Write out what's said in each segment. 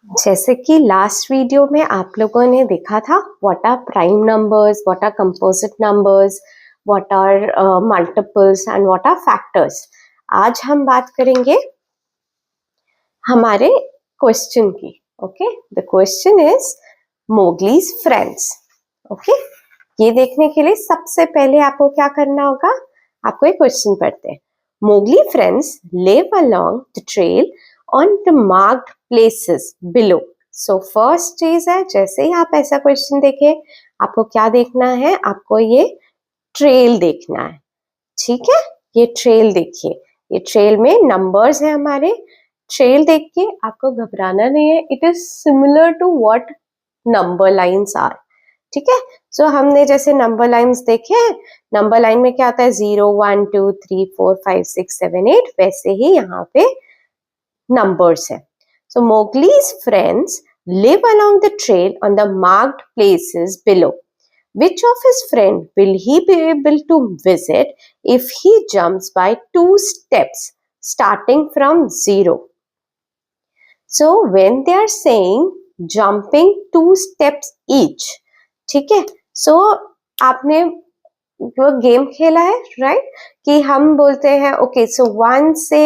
जैसे कि last video में आप लोगों ने देखा था what are prime numbers, what are composite numbers, what are multiples and what are factors. आज हम बात करेंगे हमारे क्वेश्चन की। Okay, the question is Mowgli's friends. Okay, ये देखने के लिए सबसे पहले आपको क्या करना होगा, आपको एक क्वेश्चन पढ़ते हैं। Mowgli friends live along the trail on the marked places below. So first चीज है, जैसे ही आप ऐसा क्वेश्चन देखें आपको क्या देखना है, आपको ये ट्रेल देखना है। ठीक है, ये ट्रेल देखिए, ये ट्रेल में नंबर्स है हमारे। ट्रेल देख के आपको घबराना नहीं है, it is similar to what number lines are. ठीक है, सो हमने जैसे नंबर लाइंस देखे हैं, नंबर लाइन में क्या आता है 0 1 2 3 4 5 6 7 8, वैसे ही यहाँ पे नंबर्स है। So Mowgli's friends live along the trail on the marked places below. Which of his friend will he be able to visit if he jumps by 2 steps starting from 0? So when they are saying jumping 2 steps each, ठीक है, सो आपने वो game खेला है right, कि हम बोलते हैं ओके सो 1 से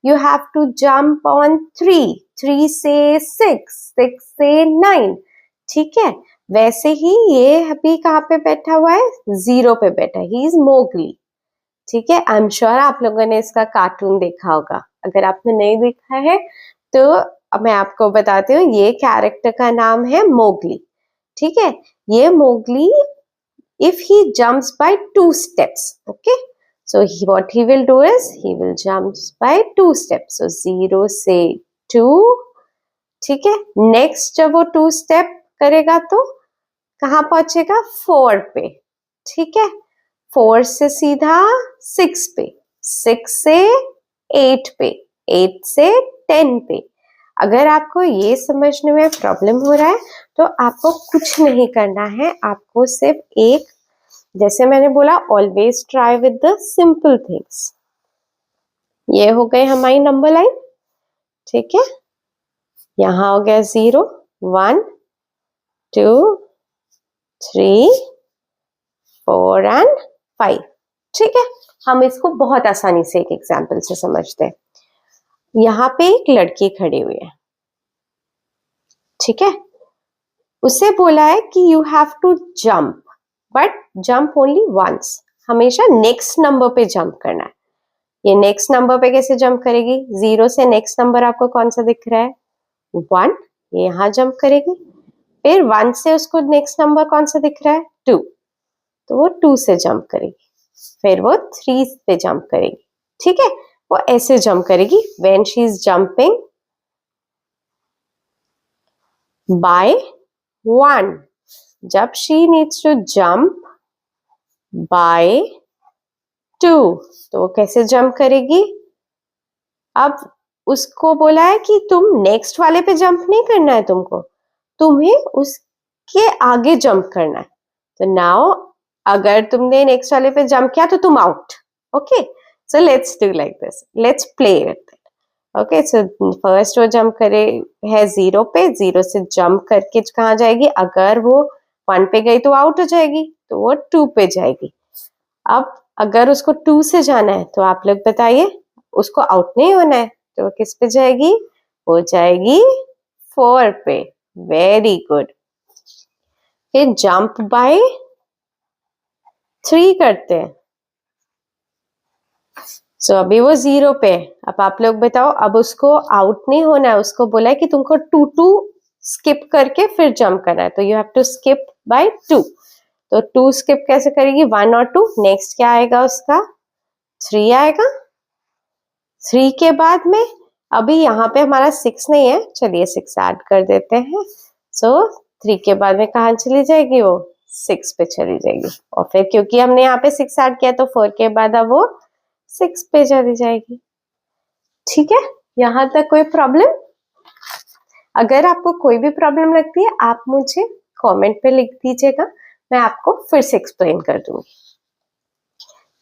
you have to jump on 3, 3 से 6, 6 से 9। ठीक है, वैसे ही ये अभी कहाँ पे बैठा हुआ है, 0 पे बैठा है, ही इज मोगली। ठीक है, आई एम श्योर आप लोगों ने इसका कार्टून देखा होगा। अगर आपने नहीं देखा है तो अब मैं आपको बताती हूँ, ये कैरेक्टर का नाम है मोगली। ठीक है, ये Mowgli if he jumps by 2 steps, okay, so what he will do is he will jump by 2 steps, so 0 से 2। ठीक है, नेक्स्ट जब वो 2 स्टेप करेगा तो कहाँ पहुंचेगा, 4 पे। ठीक है, 4 से सीधा 6 पे, 6 से 8 पे, 8 से 10 पे। अगर आपको ये समझने में प्रॉब्लम हो रहा है तो आपको कुछ नहीं करना है, आपको सिर्फ एक, जैसे मैंने बोला always try with the simple things. ये हो गए हमारी नंबर लाइन। ठीक है, यहां हो गया 0 1 2 3 4 एंड 5। ठीक है, हम इसको बहुत आसानी से एक एग्जांपल से समझते हैं। यहाँ पे एक लड़की खड़ी हुई है, ठीक है, उसे बोला है कि you have to jump, but jump only once, हमेशा नेक्स्ट नंबर पे जंप करना है। ये नेक्स्ट नंबर पे कैसे जंप करेगी, 0 से नेक्स्ट नंबर आपको कौन सा दिख रहा है, 1, ये यहाँ जंप करेगी। फिर 1 से उसको नेक्स्ट नंबर कौन सा दिख रहा है, 2, तो वो 2 से जंप करेगी। फिर वो 3 पे जंप करेगी। ठीक है, वो ऐसे जंप करेगी when she is jumping by 1। जब she needs to jump by 2 तो वो कैसे जंप करेगी। अब उसको बोला है कि तुम नेक्स्ट वाले पे जंप नहीं करना है, तुमको तुम्हें उसके आगे जंप करना है। तो नाउ अगर तुमने नेक्स्ट वाले पे जंप किया तो तुम out. Okay, so let's do like this, let's play it. Okay, so first वो जंप करे है 0 पे, 0 से जंप करके कहाँ जाएगी, अगर वो 1 पे गई तो आउट हो जाएगी, तो वो 2 पे जाएगी। अब अगर उसको 2 से जाना है तो आप लोग बताइए, उसको आउट नहीं होना है तो वो किस पे जाएगी, वो जाएगी 4 पे। Very good. फिर जंप बाय 3 करते हैं। सो अभी वो 0 पे। अब आप लोग बताओ, अब उसको आउट नहीं होना है, उसको बोला है कि तुमको 2 स्किप करके फिर जंप करना है, तो you have to skip by 2। तो 2 स्किप कैसे करेगी, 1 और 2, नेक्स्ट क्या आएगा उसका, 3 आएगा। 3 के बाद में अभी यहाँ पे हमारा 6 नहीं है, चलिए 6 ऐड कर देते हैं। सो 3 के बाद में कहाँ चली जाएगी, वो 6 पे चली जाएगी। और फिर क्योंकि हमने यहाँ पे 6 ऐड किया तो 4 के बाद अब वो 6 पे चली जाएगी। ठीक है, यहाँ तक कोई प्रॉब्लम। अगर आपको कोई भी प्रॉब्लम लगती है आप मुझे कमेंट पे लिख दीजिएगा, मैं आपको फिर से एक्सप्लेन कर दूंगी।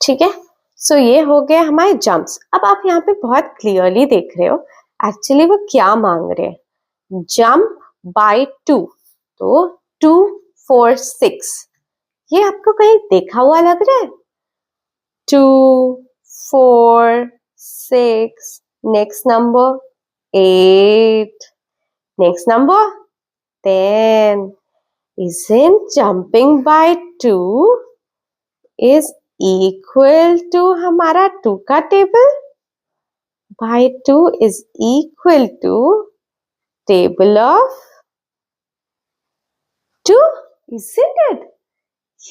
ठीक है, सो ये हो गया हमारे जंप्स। अब आप यहाँ पे बहुत क्लियरली देख रहे हो एक्चुअली वो क्या मांग रहे हैं। जंप बाय 2, तो 2 4 6, ये आपको कहीं देखा हुआ लग रहा है? 2 4 6, next number 8, next number 10. Isn't jumping by 2 is equal to हमारा 2 का table? By 2 is equal to table of 2, isn't it?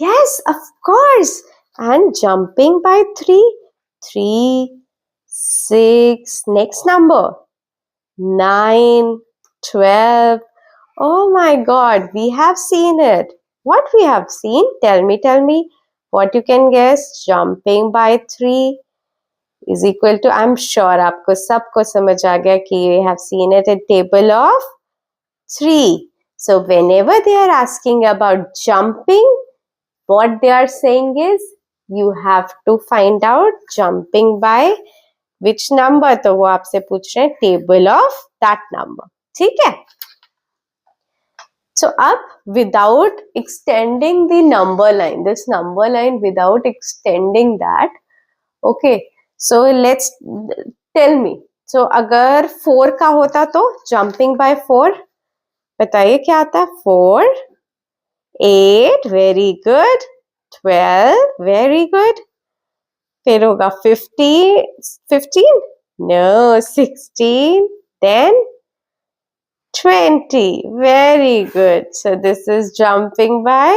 Yes, of course. And jumping by 3, 3 6, next number 9 12. Oh my God, we have seen it. What we have seen? Tell me what you can guess. Jumping by 3 is equal to, I'm sure आपको सबको समझ आ गया कि we have seen it in table of 3. So whenever they are asking about jumping, what they are saying is you have to find out jumping by which number. तो वो आपसे पूछ रहे हैं table of that number. ठीक है? So up, without extending the number line, this number line, without extending that, okay, so let's tell me. So अगर 4 का होता तो jumping by 4, बताइए क्या आता है? 4 8, very good, 12, very good, फिर होगा 15, no, 16, then 20, very good. So this is jumping by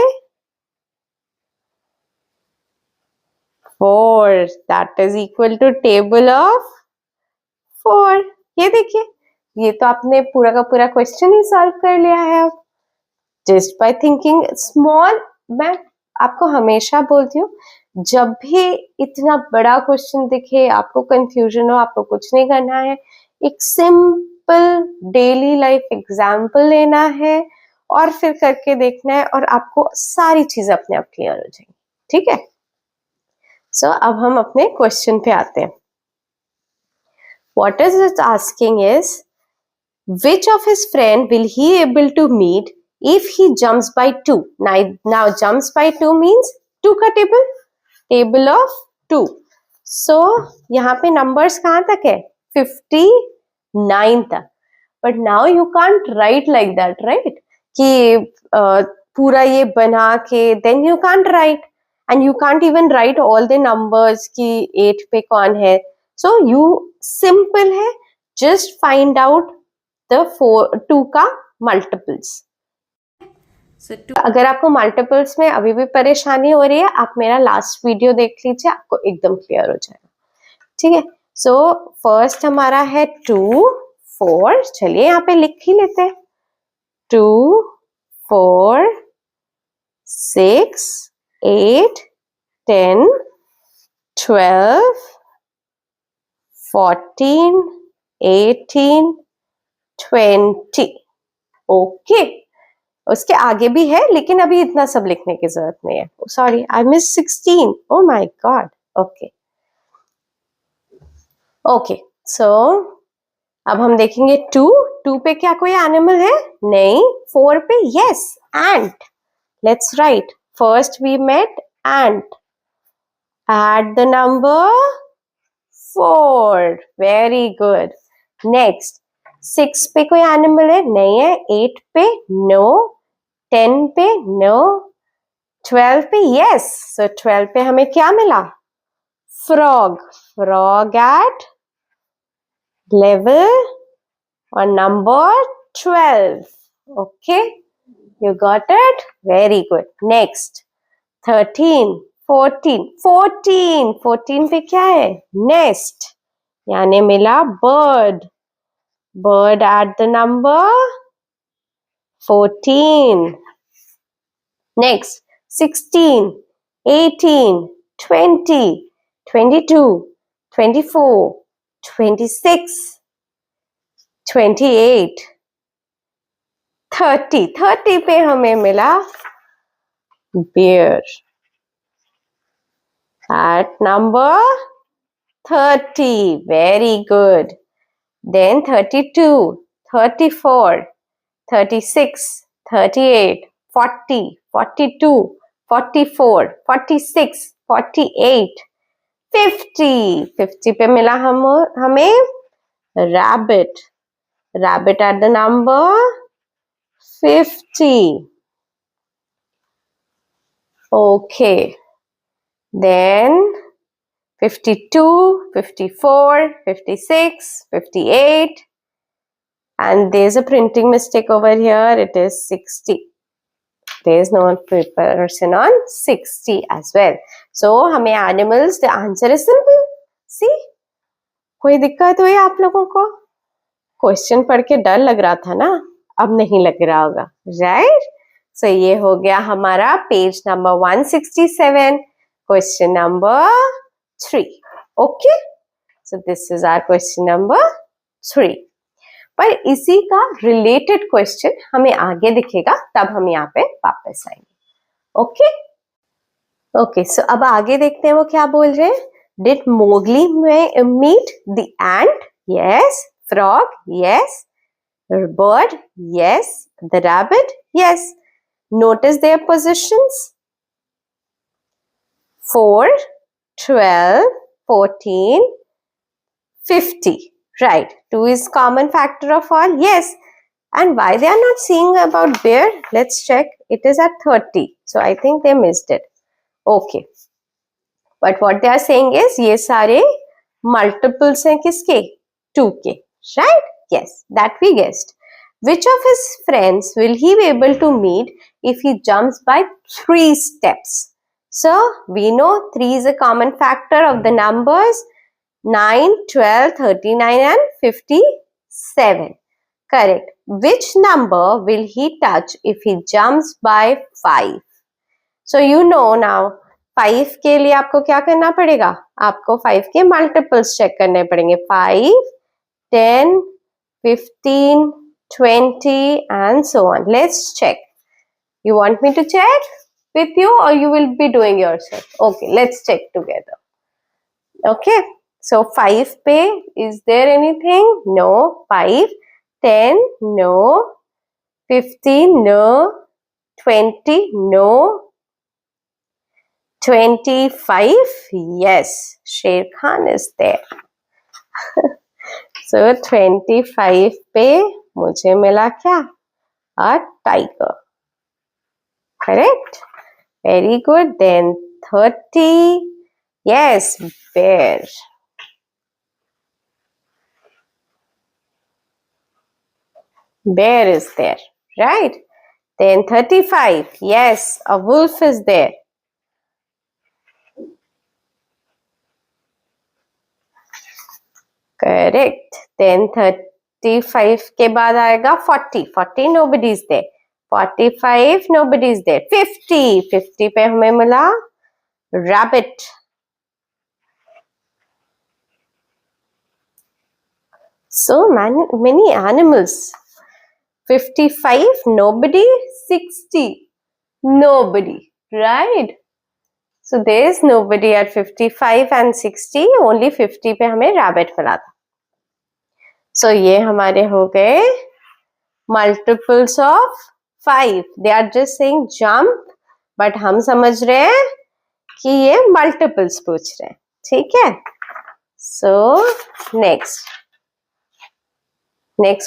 4, that is equal to table of 4. ये देखिए, ये तो आपने पूरा का पूरा क्वेश्चन ही सॉल्व कर लिया है अब, जस्ट बाय थिंकिंग स्मॉल. मैं आपको हमेशा बोलती हूँ, जब भी इतना बड़ा क्वेश्चन दिखे, आपको कंफ्यूजन हो, आपको कुछ नहीं करना है, एक सिंपल डेली लाइफ एग्जाम्पल लेना है और फिर करके देखना है, और आपको सारी चीजें अपने आप क्लियर हो जाएंगी. ठीक है? सो अब हम अपने क्वेश्चन पे आते हैं. What is it asking is, which of his friend will he able to meet if he jumps by 2? Now jumps by 2 means 2 का table of 2. So यहाँ पे numbers कहाँ तक है? 59 तक. But now you can't write like that, right? कि पूरा ये बना के then you can't write, and you can't even write all the numbers कि 8 पे कौन है. So you simple है, just find out the 2 का multiples. So अगर आपको मल्टीपल्स में अभी भी परेशानी हो रही है, आप मेरा लास्ट वीडियो देख लीजिए, आपको एकदम क्लियर हो जाएगा. ठीक है? सो फर्स्ट हमारा है 2 4. चलिए यहाँ पे लिख ही लेते हैं. 2 4 6 8 10 12 14 18 20. ओके, उसके आगे भी है, लेकिन अभी इतना सब लिखने की जरूरत नहीं है. Sorry, I miss 16. Oh my god. Okay okay, so अब हम देखेंगे 2 पे क्या कोई एनिमल है? नहीं. 4 पे yes, ant. Let's write. First we met ant. Add the number 4. Very good. Next 6 पे कोई एनिमल है? नहीं है. 8 पे नो. 10 पे नो. 12 पे यस. सो 12 पे हमें क्या मिला? Frog. Frog at level or number 12. Okay, you got it? Very good. Next 13 14 14 पे क्या है? Nest. यानी मिला bird. Bird at the number 14. Next 16 18 20 22 24 26 28 30. 30 पे हमें मिला bear. At number 30. Very good. Then 32 34, 36, 38, 40, 42, 44, 46, 48, 50. 50 पे मिला हमें rabbit. Rabbit at the number 50. Okay. Then 52, 54, 56, 58. And there's a printing mistake over here. It is 60. There is no person on 60 as well. So हमें animals, the answer is simple. See? कोई दिक्कत हुई आप लोगों को? क्वेश्चन पढ़ के डर लग रहा था ना, अब नहीं लग रहा होगा, राइट? सो ये हो गया हमारा page number 167, question number 3. Okay, so this is our question number 3. पर इसी का रिलेटेड क्वेश्चन हमें आगे दिखेगा, तब हम यहाँ पे वापस आएंगे. ओके ओके, सो अब आगे देखते हैं वो क्या बोल रहे हैं. Did Mowgli meet the ant? Yes. Frog? Yes. Bird? Yes. The rabbit? Yes. Notice their positions. 4, 12, 14, 50. Right. 2 is common factor of all. Yes. And why they are not seeing about bear? Let's check. It is at 30. So I think they missed it. Okay. But what they are saying is, ये सारे multiples हैं किसके? 2 के. Right? Yes, that we guessed. Which of his friends will he be able to meet if he jumps by 3 steps? So, we know 3 is a common factor of the numbers 9, 12, 39 and 57. Correct. Which number will he touch if he jumps by 5? So, you know now, 5 के लिए आपको क्या करना पड़ेगा? आपको 5 के multiples check करने पड़ेंगे. 5, 10, 15, 20 and so on. Let's check. You want me to check with you or you will be doing yourself? Okay, let's check together. Okay, so 5 pe, is there anything? No. 5, 10, no. 15, no. 20, no. 25, yes. Sher Khan is there. So 25 पे मुझे मिला क्या? A tiger. Correct? Very good. Then 30. Yes, bear. Bear is there. Right? Then 35. Yes, a wolf is there. Correct. Then 35 के बाद आएगा 40. 40 nobody is there. 45 nobody is there. 50. 50 पे हमें मिला rabbit. So many animals. 55 nobody. 60 nobody. Right? So there is nobody at 55 and 60. Only 50 पे हमें rabbit मिला था. So ये हमारे हो गए multiples of 5. They are just saying jump, but हम समझ रहे हैं कि ये multiples पूछ रहे हैं. ठीक है? So next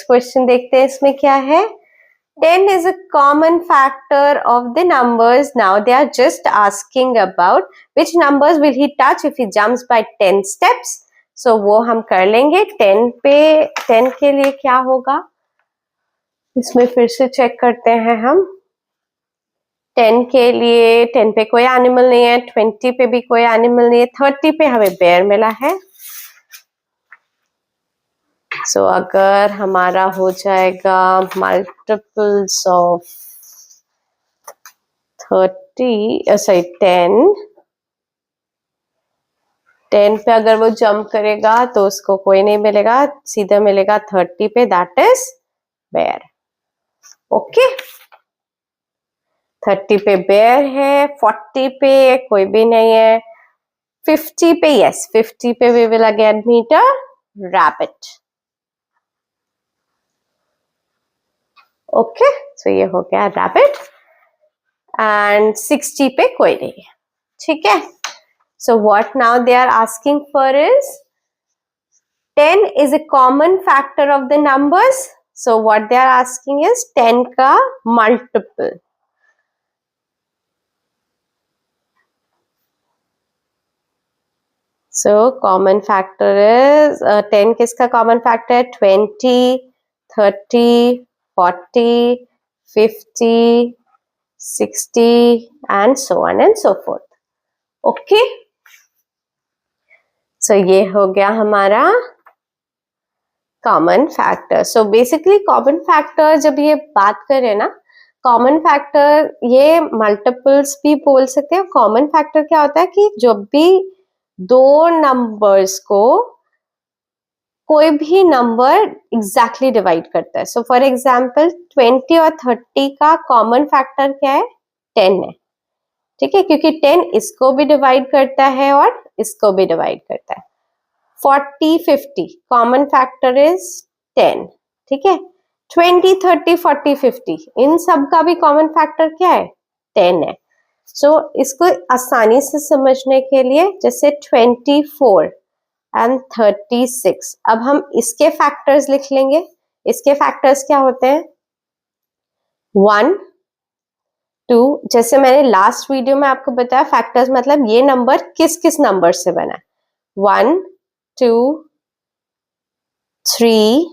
question देखते हैं इसमें क्या है. 10 is a common factor of the numbers. Now they are just asking about which numbers will he touch if he jumps by 10 steps. So वो हम कर लेंगे. 10 के लिए क्या होगा, इसमें फिर से चेक करते हैं हम. 10 के लिए 10 पे कोई एनिमल नहीं है, 20 पे भी कोई एनिमल नहीं है, 30 पे हमें बेयर मिला है. सो अगर हमारा हो जाएगा मल्टीपल्स ऑफ 10 पे अगर वो जंप करेगा तो उसको कोई नहीं मिलेगा, सीधा मिलेगा 30 पे, दैट इज बेयर. ओके, 30 पे बेयर है, 40 पे कोई भी नहीं है, 50 पे यस, 50 पे we will again meet a rabbit. Okay, so ये हो गया रैबिट एंड 60 पे कोई नहीं है, ठीक है। So what now they are asking for is 10 is a common factor of the numbers. So what they are asking is 10 का multiple. So common factor is 10 किसका common factor है? 20, 30, 40, 50, 60 and so on and so forth. Okay. So ये हो गया हमारा common factor. So basically common factor जब ये बात करें ना, कॉमन फैक्टर ये मल्टीपल्स भी बोल सकते हैं। कॉमन फैक्टर क्या होता है कि जब भी दो नंबर्स को कोई भी नंबर एग्जैक्टली डिवाइड करता है। सो फॉर एग्जांपल 20 और 30 का कॉमन फैक्टर क्या है? 10 है, ठीक है, क्योंकि 10 इसको भी डिवाइड करता है और इसको भी डिवाइड करता है। 40, 50 कॉमन फैक्टर इज 10, ठीक है। 20, 30, 40, 50 इन सब का भी कॉमन फैक्टर क्या है? 10 है। सो इसको आसानी से समझने के लिए जैसे 24 एंड 36, अब हम इसके फैक्टर्स लिख लेंगे। इसके फैक्टर्स क्या होते हैं? 1, 2, जैसे मैंने लास्ट वीडियो में आपको बताया फैक्टर्स मतलब ये नंबर किस किस नंबर से बना है। 1, 2, 3,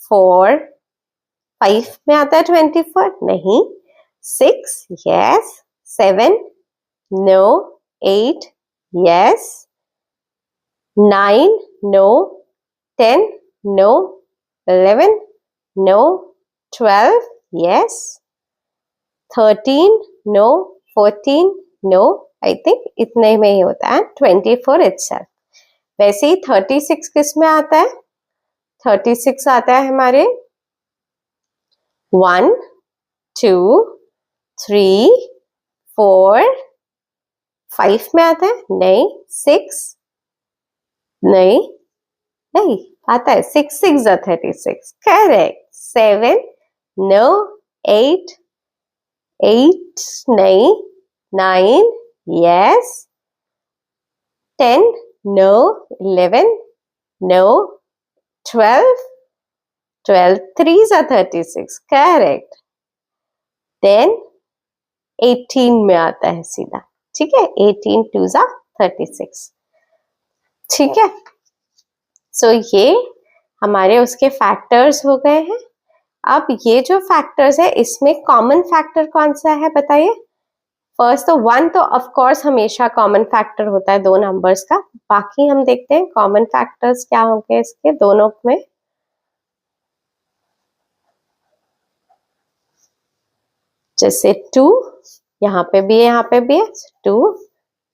4, 5 में आता है 24? नहीं। 6, yes. 7, no. 8, yes. 9, no. 10, no. 11, no. 12, yes. 13, no. 14, no. I think इतने में ही होता है। 24 itself. वैसे ही 36 किस में आता है? 36 आता है हमारे 1, 2, 3, 4, 5 में आता है? नहीं। 6, नहीं, नहीं आता है। 6, 6 are 36, करेक्ट। 7, नो। 8, 8 नहीं। 9, yes. 10, no. 11, no. 12, 12 3s are 36, correct. Then 18 में आता है सीधा, ठीक है। 18 2s are 36, ठीक है। सो ये हमारे उसके फैक्टर्स हो गए हैं। अब ये जो फैक्टर्स है इसमें कॉमन फैक्टर कौन सा है बताइए? फर्स्ट तो 1 तो ऑफ कोर्स हमेशा कॉमन फैक्टर होता है दो नंबर्स का। बाकी हम देखते हैं कॉमन फैक्टर्स क्या होंगे इसके दोनों में। जैसे 2 यहाँ पे भी है, यहाँ पे भी है। 2,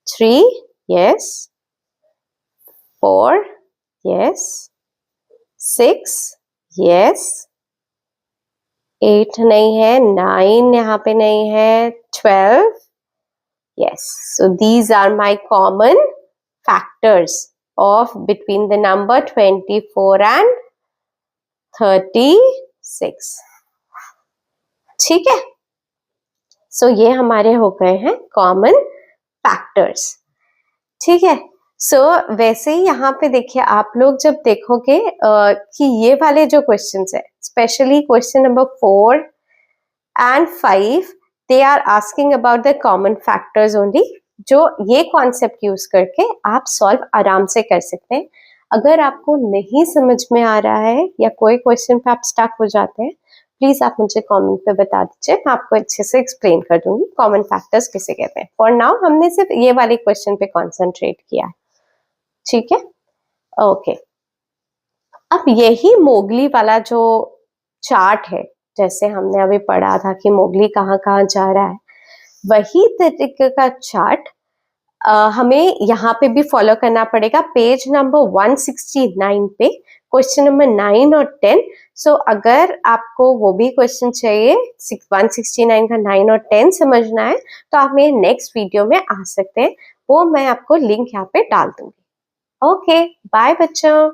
3, यस। 4, यस। 6, यस। 8 नहीं है। 9 यहाँ पे नहीं है। 12, yes. So these are my common factors of between the number 24 and 36. ठीक है। So ये हमारे हो गए हैं common factors. ठीक है। So वैसे ही यहाँ पे देखिए आप लोग जब देखोगे कि ये वाले जो क्वेश्चंस है, specially question number 4 and 5, they are asking about the common factors only, जो ये कॉन्सेप्ट यूज करके आप सॉल्व आराम से कर सकते हैं। अगर आपको नहीं समझ में आ रहा है या कोई क्वेश्चन पे आप स्टक हो जाते हैं, प्लीज आप मुझे कमेंट पे बता दीजिए, मैं आपको अच्छे से एक्सप्लेन कर दूंगी कॉमन फैक्टर्स किसे कहते हैं। फॉर नाउ हमने सिर्फ ये वाले क्वेश्चन पे कॉन्सेंट्रेट किया है, ठीक है। ओके, अब यही मोगली वाला जो चार्ट है, जैसे हमने अभी पढ़ा था कि मोगली कहाँ कहाँ जा रहा है, वही तरीके का चार्ट हमें यहाँ पे भी फॉलो करना पड़ेगा। पेज नंबर 169 पे क्वेश्चन नंबर 9 और 10। सो अगर आपको वो भी क्वेश्चन चाहिए 169 का 9 और 10 समझना है तो आप मेरे नेक्स्ट वीडियो में आ सकते हैं, वो मैं आपको लिंक यहाँ पे डाल दूंगी। ओके, बाय बच्चों।